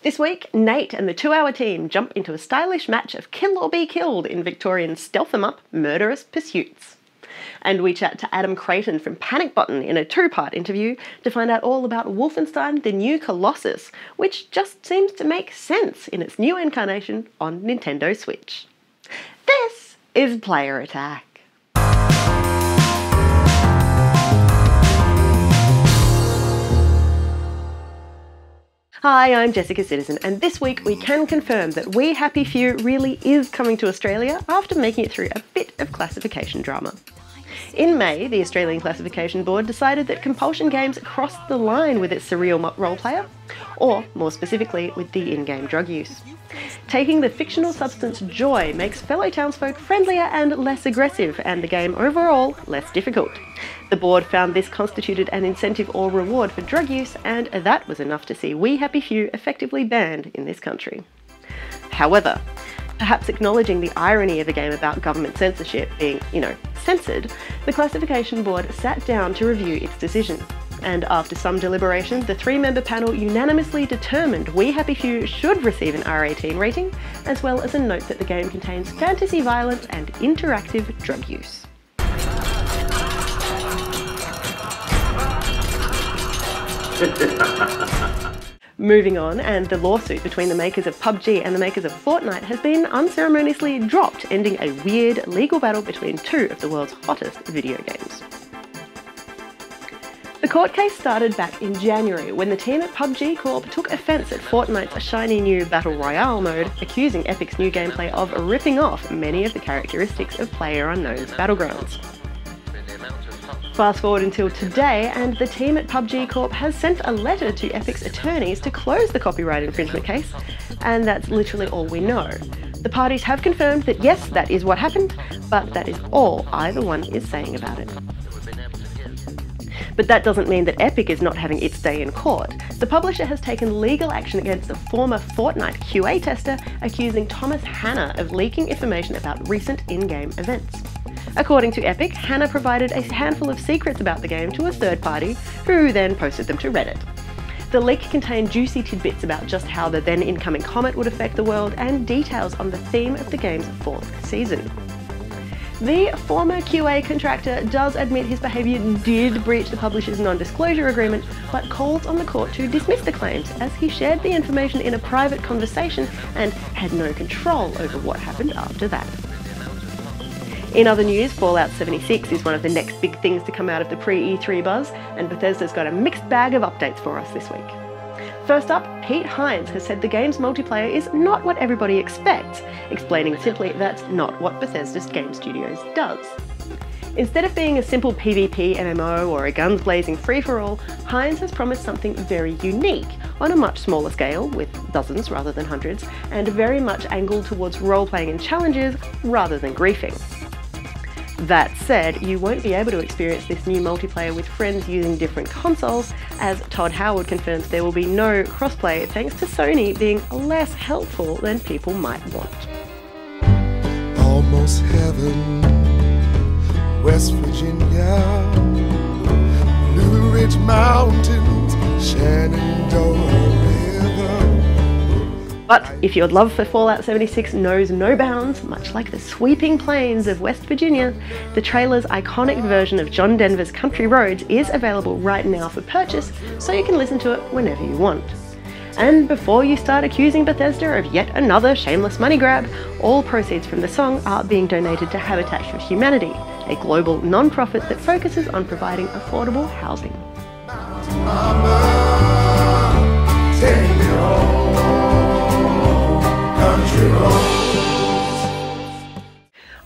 This week, Nate and the 2-hour team jump into a stylish match of kill or be killed in Victorian stealth 'em up Murderous Pursuits. And we chat to Adam Creighton from Panic Button in a 2-part interview to find out all about Wolfenstein: The New Colossus, which just seems to make sense in its new incarnation on Nintendo Switch. This is Player Attack. Hi, I'm Jessica Citizen, and this week we can confirm that We Happy Few really is coming to Australia after making it through a bit of classification drama. In May, the Australian Classification Board decided that compulsion games crossed the line with its surreal role player, or more specifically with the in-game drug use. Taking the fictional substance joy makes fellow townsfolk friendlier and less aggressive, and the game overall less difficult. The board found this constituted an incentive or reward for drug use, and that was enough to see We Happy Few effectively banned in this country. However, perhaps acknowledging the irony of a game about government censorship being, censored, the Classification Board sat down to review its decision. And after some deliberation, the 3-member panel unanimously determined We Happy Few should receive an R18 rating, as well as a note that the game contains fantasy violence and interactive drug use. Moving on, and the lawsuit between the makers of PUBG and the makers of Fortnite has been unceremoniously dropped, ending a weird legal battle between two of the world's hottest video games. The court case started back in January when the team at PUBG Corp took offence at Fortnite's shiny new Battle Royale mode, accusing Epic's new gameplay of ripping off many of the characteristics of PlayerUnknown's Battlegrounds. Fast forward until today, and the team at PUBG Corp has sent a letter to Epic's attorneys to close the copyright infringement case, and that's literally all we know. The parties have confirmed that yes, that is what happened, but that is all either one is saying about it. But that doesn't mean that Epic is not having its day in court. The publisher has taken legal action against a former Fortnite QA tester, accusing Thomas Hanna of leaking information about recent in-game events. According to Epic, Hanna provided a handful of secrets about the game to a third party, who then posted them to Reddit. The leak contained juicy tidbits about just how the then incoming comet would affect the world and details on the theme of the game's 4th season. The former QA contractor does admit his behaviour did breach the publisher's non-disclosure agreement, but calls on the court to dismiss the claims as he shared the information in a private conversation and had no control over what happened after that. In other news, Fallout 76 is one of the next big things to come out of the pre-E3 buzz, and Bethesda's got a mixed bag of updates for us this week. First up, Pete Hines has said the game's multiplayer is not what everybody expects, explaining simply that's not what Bethesda's game studios does. Instead of being a simple PvP MMO or a guns-blazing free-for-all, Hines has promised something very unique, on a much smaller scale, with dozens rather than hundreds, and very much angled towards role-playing and challenges rather than griefing. That said, you won't be able to experience this new multiplayer with friends using different consoles, as Todd Howard confirms there will be no crossplay thanks to Sony being less helpful than people might want. Almost heaven, West Virginia, Blue Ridge Mountains, Shenandoah River. But if your love for Fallout 76 knows no bounds, much like the sweeping plains of West Virginia, the trailer's iconic version of John Denver's Country Roads is available right now for purchase, so you can listen to it whenever you want. And before you start accusing Bethesda of yet another shameless money grab, all proceeds from the song are being donated to Habitat for Humanity, a global non-profit that focuses on providing affordable housing. Mama, take me home.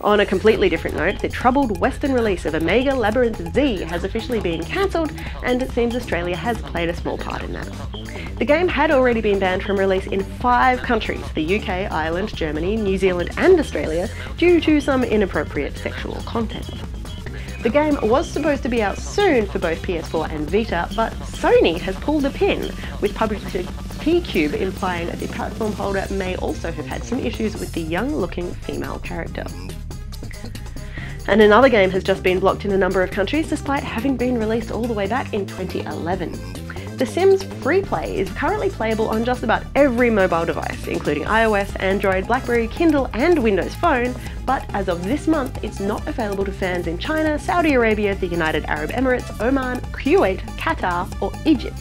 On a completely different note, the troubled Western release of Omega Labyrinth Z has officially been cancelled, and it seems Australia has played a small part in that. The game had already been banned from release in 5 countries, the UK, Ireland, Germany, New Zealand and Australia, due to some inappropriate sexual content. The game was supposed to be out soon for both PS4 and Vita, but Sony has pulled the pin, with publisher P-Cube implying that the platform holder may also have had some issues with the young-looking female character. And another game has just been blocked in a number of countries despite having been released all the way back in 2011. The Sims Free Play is currently playable on just about every mobile device, including iOS, Android, BlackBerry, Kindle and Windows Phone, but as of this month it's not available to fans in China, Saudi Arabia, the United Arab Emirates, Oman, Kuwait, Qatar or Egypt.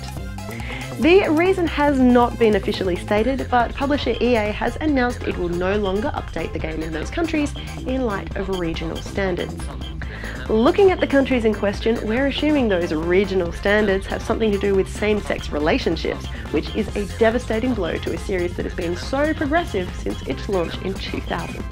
The reason has not been officially stated, but publisher EA has announced it will no longer update the game in those countries in light of regional standards. Looking at the countries in question, we're assuming those regional standards have something to do with same-sex relationships, which is a devastating blow to a series that has been so progressive since its launch in 2000.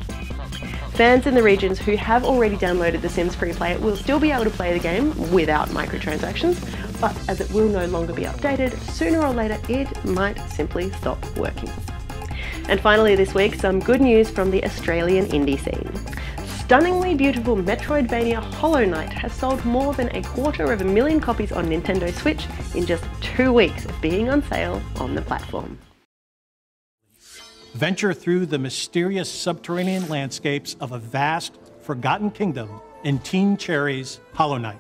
Fans in the regions who have already downloaded The Sims Free Play will still be able to play the game without microtransactions, but as it will no longer be updated, sooner or later it might simply stop working. And finally this week, some good news from the Australian indie scene. Stunningly beautiful Metroidvania Hollow Knight has sold more than 250,000 copies on Nintendo Switch in just 2 weeks of being on sale on the platform. Venture through the mysterious subterranean landscapes of a vast, forgotten kingdom in Teen Cherry's Hollow Knight,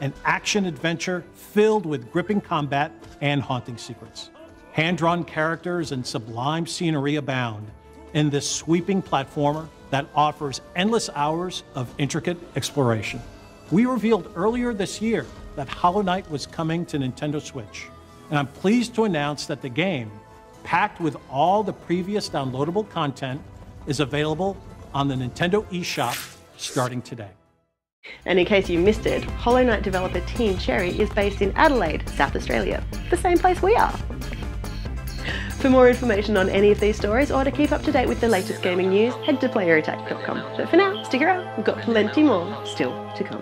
an action-adventure filled with gripping combat and haunting secrets. Hand-drawn characters and sublime scenery abound in this sweeping platformer that offers endless hours of intricate exploration. We revealed earlier this year that Hollow Knight was coming to Nintendo Switch, and I'm pleased to announce that the game, packed with all the previous downloadable content, is available on the Nintendo eShop starting today. And in case you missed it, Hollow Knight developer Teen Cherry is based in Adelaide, South Australia, the same place we are. For more information on any of these stories or to keep up to date with the latest gaming news, head to playerattack.com. But for now, stick around, we've got plenty more still to come.